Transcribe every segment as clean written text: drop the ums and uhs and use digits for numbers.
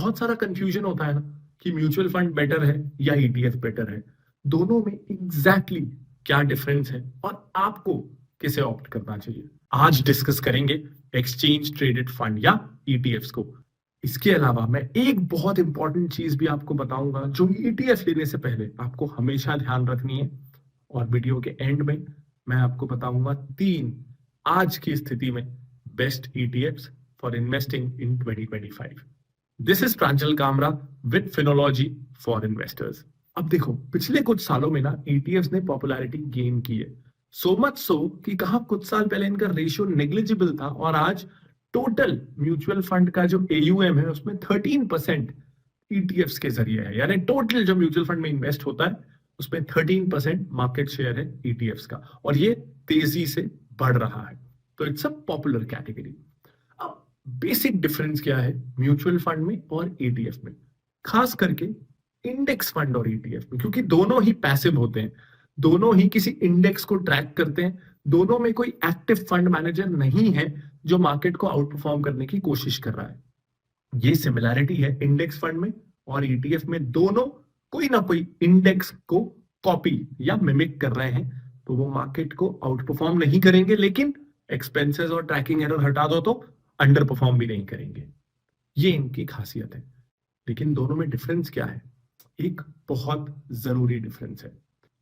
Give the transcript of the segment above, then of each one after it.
बहुत सारा कंफ्यूजन होता है ना कि म्यूचुअल फंड बेटर है या ईटीएफ बेटर है। दोनों में एग्जैक्टली क्या डिफरेंस है और आपको किसे ऑप्ट करना चाहिए, आज डिस्कस करेंगे एक्सचेंज ट्रेडेड फंड या ईटीएफ्स को। इसके अलावा मैं एक बहुत इंपॉर्टेंट चीज भी आपको बताऊंगा जो ईटीएफ लेने से पहले आपको हमेशा ध्यान रखनी है। और वीडियो के एंड में मैं आपको बताऊंगा 3 आज की स्थिति में best ETFs for investing in 2025। This is Pranjal Kamra with Finology for investors. अब देखो, पिछले कुछ सालों में ना ईटीएफ्स ने पॉपुलैरिटी गेन की है, सो मच सो कि कहा कुछ साल पहले इनका रेशियो नेग्लिजिबल था और आज टोटल म्यूचुअल फंड का जो एयूएम है उसमें 13% ईटीएफ्स के जरिए है। यानी टोटल जो म्यूचुअल फंड में इन्वेस्ट होता है उसमें 13% मार्केट शेयर है ईटीएफ्स का, और ये तेजी से बढ़ रहा है। तो इट्स अ पॉपुलर कैटेगरी। अब बेसिक डिफरेंस क्या है म्यूचुअल फंड में और ईटीएफ में, खास करके इंडेक्स फंड और ईटीएफ में, क्योंकि दोनों ही पैसिव होते हैं, दोनों ही किसी इंडेक्स को ट्रैक करते हैं, दोनों में कोई एक्टिव फंड मैनेजर नहीं है जो मार्केट को आउट परफॉर्म करने की कोशिश कर रहा है। ये सिमिलैरिटी है इंडेक्स फंड में और ईटीएफ में, दोनों कोई ना कोई इंडेक्स को कॉपी या मिमिक कर रहे हैं, तो वो मार्केट को आउट परफॉर्म नहीं करेंगे, लेकिन एक्सपेंसेस और ट्रैकिंग एरर हटा दो तो अंडर परफॉर्म भी नहीं करेंगे। ये इनकी खासियत है। लेकिन दोनों में डिफरेंस क्या है, एक बहुत जरूरी डिफरेंस है।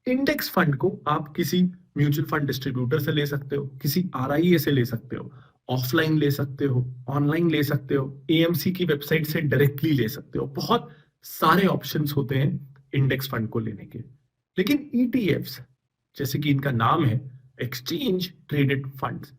इंडेक्स फंड को आप किसी म्यूचुअल फंड डिस्ट्रीब्यूटर से ले सकते हो, किसी आरआईए से ले सकते हो, ऑफलाइन ले सकते हो, ऑनलाइन ले सकते हो, एएमसी की वेबसाइट से डायरेक्टली ले सकते हो। बहुत सारे ऑप्शंस होते हैं इंडेक्स फंड को लेने के। लेकिन ईटीएफ्स, जैसे कि इनका नाम है एक्सचेंज ट्रेडेड फंड्स,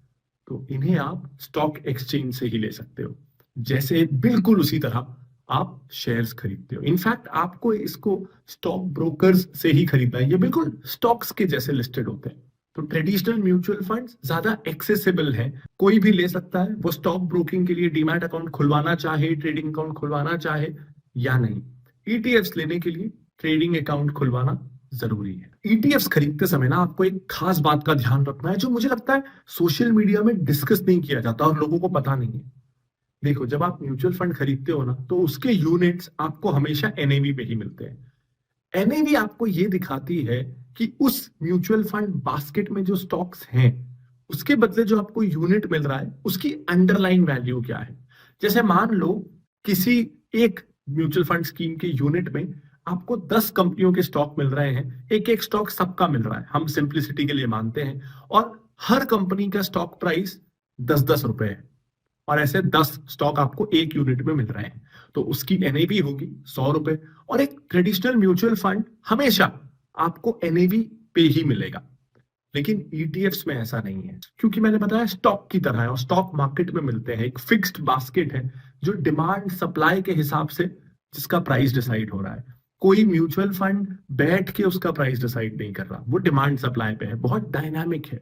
तो इन्हें आप स्टॉक एक्सचेंज से ही ले सकते हो, जैसे बिल्कुल उसी तरह आप शेयर्स खरीदते हो। इनफैक्ट आपको इसको स्टॉक ब्रोकर्स से ही खरीदना है, ये बिल्कुल स्टॉक्स के जैसे लिस्टेड होते हैं। तो ट्रेडिशनल म्यूचुअल फंड्स ज्यादा एक्सेसिबल है, कोई भी ले सकता है, वो स्टॉक ब्रोकिंग के लिए डीमैट अकाउंट खुलवाना चाहे, ट्रेडिंग अकाउंट खुलवाना चाहे या नहीं। ईटीएफ्स लेने के लिए ट्रेडिंग अकाउंट खुलवाना जरूरी है। ईटीएफ्स खरीदते समय ना आपको एक खास बात का ध्यान रखना है जो मुझे लगता है सोशल मीडिया में डिस्कस नहीं किया जाता और लोगों को पता नहीं है। देखो, जब आप म्यूचुअल फंड खरीदते हो ना तो उसके यूनिट्स आपको हमेशा एनएवी पे ही मिलते हैं। एनएवी आपको ये दिखाती है कि उस म्यूचुअल फंड बास्केट में जो स्टॉक्स हैं उसके बदले जो आपको यूनिट मिल रहा है उसकी अंडरलाइन वैल्यू क्या है। जैसे मान लो किसी एक म्यूचुअल फंड स्कीम के यूनिट में आपको 10 कंपनियों के स्टॉक मिल रहे हैं, एक एक स्टॉक सबका मिल रहा है, हम सिंप्लिसिटी के लिए मानते हैं, और हर कंपनी का स्टॉक प्राइस 10-10 रुपए है, और ऐसे 10 स्टॉक आपको एक यूनिट में मिल रहे हैं, तो उसकी एनएवी होगी 100 रुपए। और एक ट्रेडिशनल म्यूचुअल फंड हमेशा आपको एनएवी पे ही मिलेगा, लेकिन ईटीएफ्स में ऐसा नहीं है, क्योंकि मैंने बताया स्टॉक की तरह है और स्टॉक मार्केट में मिलते हैं। एक फिक्स्ड बास्केट है जो डिमांड सप्लाई के हिसाब से जिसका प्राइस डिसाइड हो रहा है। कोई म्यूचुअल फंड बैठ के उसका प्राइस डिसाइड नहीं कर रहा, वो डिमांड सप्लाई पे है, बहुत डायनामिक है।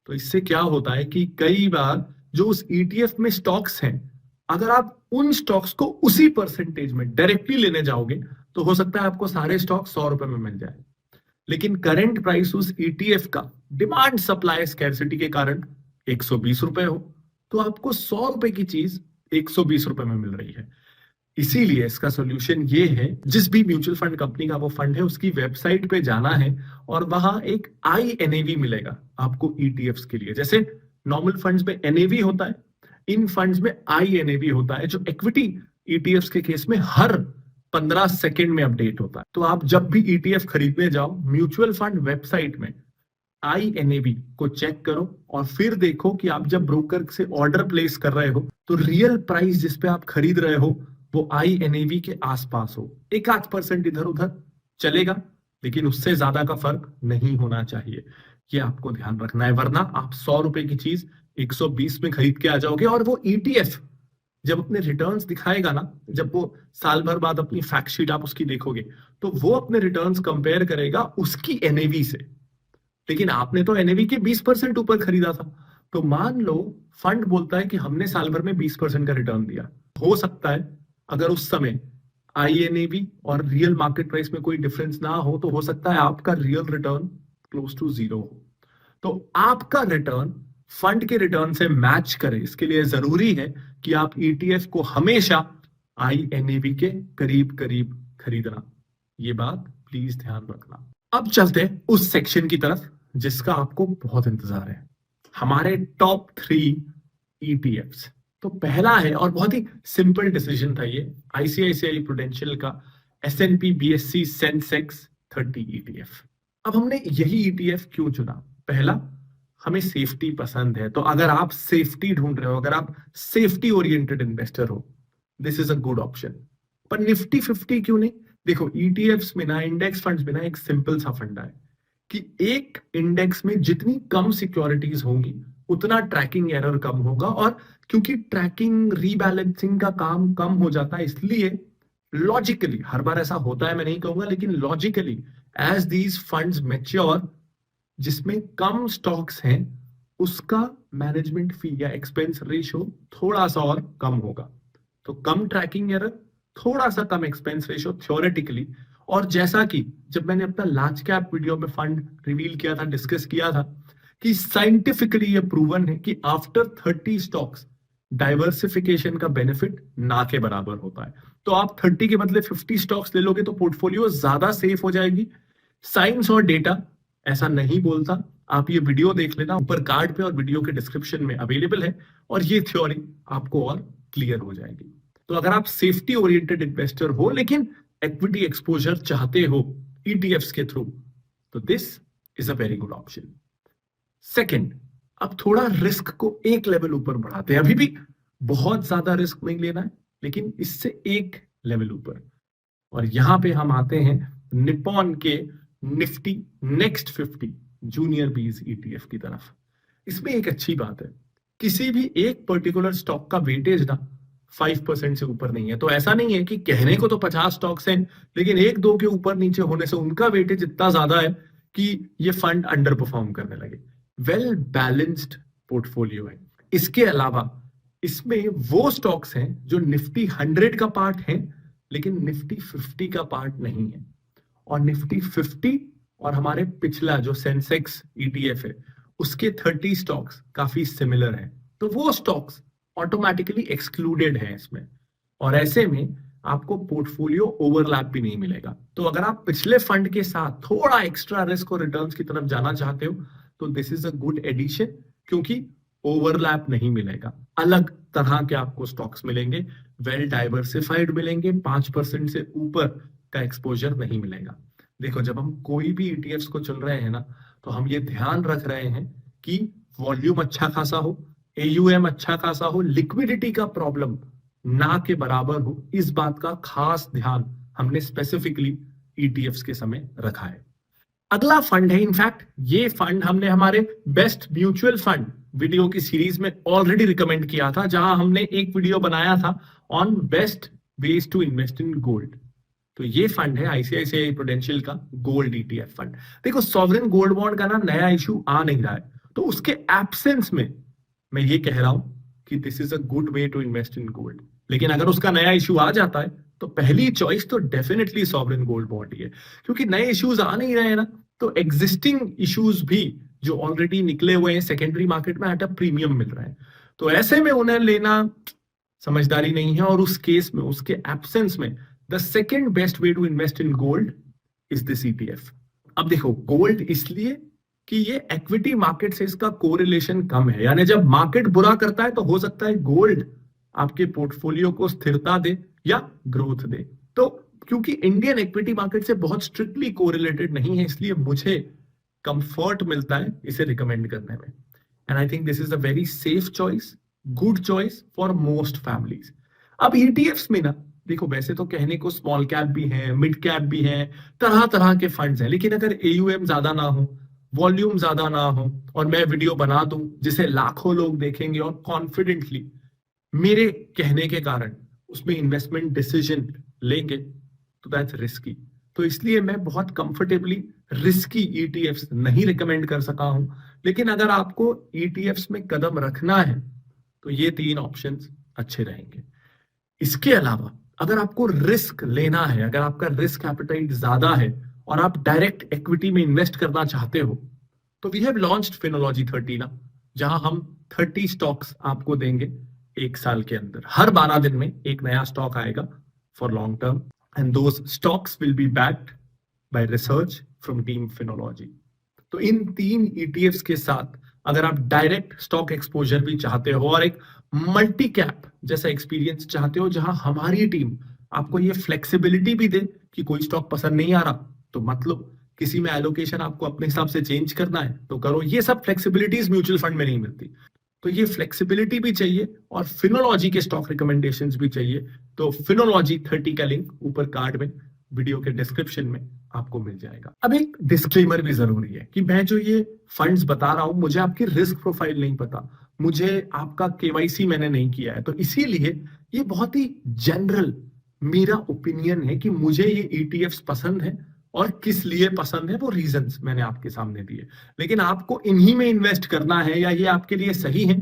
तो इससे क्या होता है कि कई बार जो उस ईटीएफ में स्टॉक्स हैं, अगर आप उन स्टॉक्स को उसी परसेंटेज में डायरेक्टली लेने जाओगे तो हो सकता है आपको सारे स्टॉक 100 रुपए में मिल जाए, लेकिन करंट प्राइस उस ईटीएफ का डिमांड सप्लाई स्कैर्सिटी के कारण 120 रुपए हो, तो आपको 100 रुपए की चीज 120 रुपए में मिल रही है। इसीलिए इसका सॉल्यूशन ये है, जिस भी म्यूचुअल फंड कंपनी का वो फंड है उसकी वेबसाइट पे जाना है और वहां एक आई एनएवी मिलेगा आपको ईटीएफ्स के लिए। जैसे नॉर्मल फंड्स में एनएवी होता है, इन फंड्स में आई एनएवी होता है, जो इक्विटी ईटीएफ्स के केस में हर 15 सेकंड में अपडेट होता है। तो आप जब भी ईटीएफ खरीदने जाओ, म्यूचुअल फंड वेबसाइट में आई एनएवी को चेक करो और फिर देखो कि आप जब ब्रोकर से ऑर्डर प्लेस कर रहे हो तो रियल प्राइस जिस पे आप खरीद रहे हो वो आई एनएवी के आसपास हो। 1-8% इधर उधर चलेगा, लेकिन उससे ज्यादा का फर्क नहीं होना चाहिए, ये आपको ध्यान रखना है, वरना आप 100 रुपए की चीज 120 में खरीद के आ जाओगे। और वो ईटीएफ जब अपने रिटर्न्स दिखाएगा ना, जब वो साल भर बाद अपनी फैक्ट शीट आप उसकी देखोगे तो वो अपने रिटर्न्स कंपेयर करेगा उसकी एनएवी से, लेकिन आपने तो एनएवी के 20% ऊपर खरीदा था। तो मान लो फंड बोलता है कि हमने साल भर में 20% का रिटर्न दिया, हो सकता है अगर उस समय आईएनएवी और रियल मार्केट प्राइस में कोई डिफरेंस ना हो तो हो सकता है आपका रियल रिटर्न क्लोज टू 0 हो। तो आपका रिटर्न फंड के रिटर्न से मैच करे, इसके लिए जरूरी है कि आप ईटीएफ को हमेशा INAV के करीब करीब खरीदना। ये बात प्लीज ध्यान रखना। अब चलते हैं उस सेक्शन की तरफ जिसका आपको बहुत इंतजार है, हमारे टॉप 3 ETFs। तो पहला है, और बहुत ही सिंपल डिसीजन था ये, ICICI प्रूडेंशियल का S&P BSE सेंसेक्स 30 ETF। अब हमने यही ETF क्यों चुना? पहला, हमें सेफ्टी पसंद है, तो अगर आप सेफ्टी ढूंढ रहे हो, अगर आप सेफ्टी ओरिएंटेड इन्वेस्टर हो, this is a good option. पर निफ्टी 50 क्यों नहीं? देखो, ETFs में ना, इंडेक्स फंड्स में ना, एक सिंपल सा फंडा है कि एक इंडेक्स में जितनी कम सिक्योरिटीज होंगी उतना ट्रैकिंग एरर कम होगा, और क्योंकि ट्रैकिंग रीबैलेंसिंग का काम कम हो जाता है, इसलिए लॉजिकली, हर बार ऐसा होता है मैं नहीं कहूंगा, लेकिन logically as these funds mature, जिसमें कम स्टॉक्स हैं उसका मैनेजमेंट फी या एक्सपेंस रेशियो थोड़ा सा और कम होगा। तो कम ट्रैकिंग एरर, थोड़ा सा कम एक्सपेंस रेशियो थ्योरेटिकली। और जैसा कि जब मैंने अपना लार्ज कैप वीडियो में फंड रिवील किया था, डिस्कस किया था, कि साइंटिफिकली ये प्रूवन है कि आफ्टर 30 स्टॉक्स डाइवर्सिफिकेशन का बेनिफिट ना के बराबर होता है। तो आप 30 के बदले 50 स्टॉक्स ले लोगे तो पोर्टफोलियो ज्यादा सेफ हो जाएगी। साइंस और डेटा ऐसा नहीं बोलता। आप ये वीडियो देख लेना, ऊपर कार्ड पे और वीडियो के डिस्क्रिप्शन में अवेलेबल है, और ये थ्योरी आपको और क्लियर हो जाएगी। तो अगर आप सेफ्टी ओरिएंटेड इन्वेस्टर हो लेकिन इक्विटी एक्सपोजर चाहते हो ETFs के थ्रू, तो this is a very good option. Second, अब थोड़ा रिस्क को एक लेवल ऊपर बढ़ाते हैं। अभी भी बहुत ज्यादा रिस्क नहीं लेना है, लेकिन इससे एक लेवल ऊपर, और यहां पे हम आते हैं निप्पॉन के निफ्टी नेक्स्ट 50 जूनियर बीज ETF की तरफ। इसमें एक अच्छी बात है, किसी भी एक पर्टिकुलर स्टॉक का वेटेज ना 5% से ऊपर नहीं है। तो ऐसा नहीं है कि कहने को तो 50 स्टॉक्स हैं, लेकिन एक दो के ऊपर नीचे होने से उनका वेटेज इतना ज्यादा है कि ये फंड अंडर परफॉर्म करने लगे। वेल बैलेंस्ड पोर्टफोलियो है। इसके अलावा इसमें वो स्टॉक्स हैं जो निफ्टी 100 का पार्ट है, लेकिन निफ्टी 50 का पार्ट नहीं है। और निफ्टी 50 और हमारे पिछला जो सेंसेक्स ETF है, उसके 30 स्टॉक्स काफी सिमिलर हैं। तो वो स्टॉक्स ऑटोमेटिकली एक्सक्लूडेड है इसमें, और ऐसे में आपको पोर्टफोलियो ओवरलैप भी नहीं मिलेगा। तो अगर आप पिछले फंड के साथ थोड़ा एक्स्ट्रा रिस्क और रिटर्न्स की तरफ जाना चाहते हो, तो this is a good addition, क्योंकि ओवरलैप नहीं मिलेगा। अलग तरह के आपको स्टॉक्स मिलेंगे, वेल डाइवर्सिफाइड मिलेंगे, 5% से ऊपर का एक्सपोजर नहीं मिलेगा। देखो, जब हम कोई भी ETFs को चुन रहे हैं ना, तो हम ये ध्यान रख रहे हैं कि वॉल्यूम अच्छा खासा हो, AUM अच्छा खासा हो, लिक्विडिटी का प्रॉब्लम ना के बराबर हो। इस बात का खास ध्यान हमने स्पेसिफिकली ETFs के समय रखा है। अगला फंड है, इनफैक्ट ये फंड हमने हमारे बेस्ट म्यूचुअल फंड वीडियो की सीरीज में ऑलरेडी रिकमेंड किया था, जहां हमने एक वीडियो बनाया था on best ways to invest in gold. तो ये फंड है ICICI प्रूडेंशियल का गोल्ड ETF फंड। देखो, सॉवरेन गोल्ड बॉन्ड का ना नया इशू आ नहीं रहा है, तो उसके एब्सेंस में मैं ये कह रहा हूं कि this is a good way to invest in gold. लेकिन अगर उसका नया इशू आ जाता है, तो पहली चॉइस तो डेफिनेटली सॉवरेन गोल्ड बॉन्ड ही है, क्योंकि नए इश्यूज आ नहीं रहे हैं ना, तो एग्जिस्टिंग इश्यूज भी जो ऑलरेडी निकले हुए हैं सेकेंडरी मार्केट में एट अ प्रीमियम मिल रहा है। तो ऐसे में उन्हें लेना समझदारी नहीं है, और उस केस में, उसके एब्सेंस में, the second best way to invest in gold is this ETF। अब देखो, गोल्ड इसलिए कि ये इक्विटी मार्केट से इसका कोरिलेशन कम है, यानी जब मार्केट बुरा करता है तो हो सकता है गोल्ड आपके पोर्टफोलियो को स्थिरता दे या ग्रोथ दे। तो क्योंकि इंडियन इक्विटी मार्केट से बहुत स्ट्रिक्टली कोरिलेटेड नहीं है, इसलिए मुझे कंफर्ट मिलता है इसे रिकमेंड करने में। And I think this is a very safe choice, good choice for most families. अब ETFs में ना, देखो, वैसे तो कहने को स्मॉल कैप भी है, मिड कैप भी है, तरह तरह के फंड्स हैं, लेकिन अगर AUM ज्यादा ना हो, वॉल्यूम ज्यादा ना हो, और मैं वीडियो बना दूं जिसे लाखों लोग देखेंगे और कॉन्फिडेंटली मेरे कहने के कारण उसमें इन्वेस्टमेंट डिसीजन लेंगे, तो दैट्स रिस्की। तो इसलिए मैं बहुत कंफर्टेबली रिस्की ETFs नहीं रिकमेंड कर सका हूं। लेकिन अगर आपको ETFs में कदम रखना है, तो ये 3 ऑप्शंस अच्छे रहेंगे। इसके अलावा अगर आपको रिस्क लेना है, अगर आपका रिस्क एपेटाइट ज्यादा है और आप डायरेक्ट इक्विटी में इन्वेस्ट करना चाहते हो, तो वी हैव लॉन्च्ड फिनोलॉजी 30 ना, जहां हम 30 स्टॉक्स आपको देंगे एक साल के अंदर हर 12 दिन में एक नया स्टॉक आएगा for long term, and those stocks will be backed by research from team Finology. तो इन 3 ETFs के साथ अगर आप डायरेक्ट स्टॉक एक्सपोजर भी चाहते हो और एक मल्टी कैप जैसा एक्सपीरियंस चाहते हो जहां हमारी टीम आपको ये फ्लेक्सिबिलिटी भी दे कि कोई स्टॉक पसंद नहीं आ रहा तो मतलब किसी में एलोकेशन आपको अपने हिसाब से चेंज करना है तो करो, ये सब फ्लेक्सिबिलिटीज म्यूचुअल फंड में नहीं मिलती। तो ये फ्लेक्सिबिलिटी भी चाहिए और फिनोलॉजी के स्टॉक रिकमेंडेशंस भी चाहिए। तो फिनोलॉजी 30 का लिंक ऊपर कार्ड में वीडियो के डिस्क्रिप्शन में आपको मिल जाएगा। अब एक डिस्क्लेमर भी जरूरी है कि मैं जो ये फंड्स बता रहा हूं मुझे आपकी रिस्क प्रोफाइल नहीं पता, मुझे आपका केवाईसी मैंने नहीं किया है, तो इसीलिए ये बहुत ही जनरल मेरा ओपिनियन है कि मुझे ये ETFs पसंद है और किस लिए पसंद है वो रीजंस मैंने आपके सामने दिए। लेकिन आपको इन्हीं में इन्वेस्ट करना है या ये आपके लिए सही है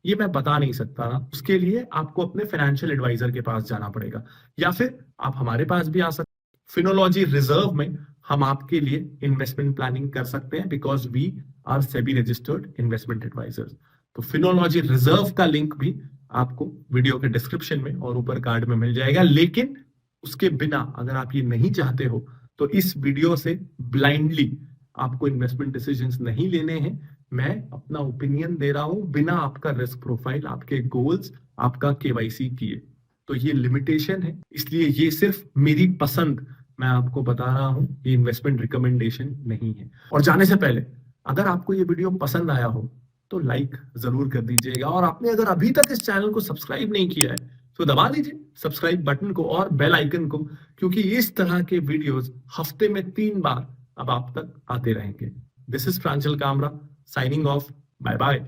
ये मैं बता नहीं सकता ना, उसके लिए आपको अपने फाइनेंशियल एडवाइजर के पास जाना पड़ेगा या फिर आप हमारे पास भी आ सकते। फिनोलॉजी रिजर्व में हम आपके लिए इन्वेस्टमेंट प्लानिंग कर सकते हैं because we are SEBI registered investment advisers. तो फिनोलॉजी रिजर्व का लिंक भी आपको वीडियो के डिस्क्रिप्शन में और ऊपर कार्ड में मिल जाएगा। लेकिन उसके बिना अगर आप ये नहीं चाहते हो तो इस वीडियो से ब्लाइंडली आपको इन्वेस्टमेंट डिसीजंस नहीं लेने हैं। मैं अपना ओपिनियन दे रहा हूं बिना आपका रिस्क प्रोफाइल, आपके गोल्स, आपका केवाईसी किए। तो ये लिमिटेशन है, इसलिए ये सिर्फ मेरी पसंद मैं आपको बता रहा हूं, ये इन्वेस्टमेंट रिकमेंडेशन नहीं है। और जाने से पहले अगर आपको ये वीडियो पसंद आया हो तो लाइक जरूर कर दीजिएगा और आपने अगर अभी तक इस चैनल को सब्सक्राइब नहीं किया है तो दबा दीजिए सब्सक्राइब बटन को और बेल आइकन को, क्योंकि इस तरह के वीडियोस हफ्ते में 3 बार अब आप तक आते रहेंगे। This is Pranjal Kamra signing off, bye bye.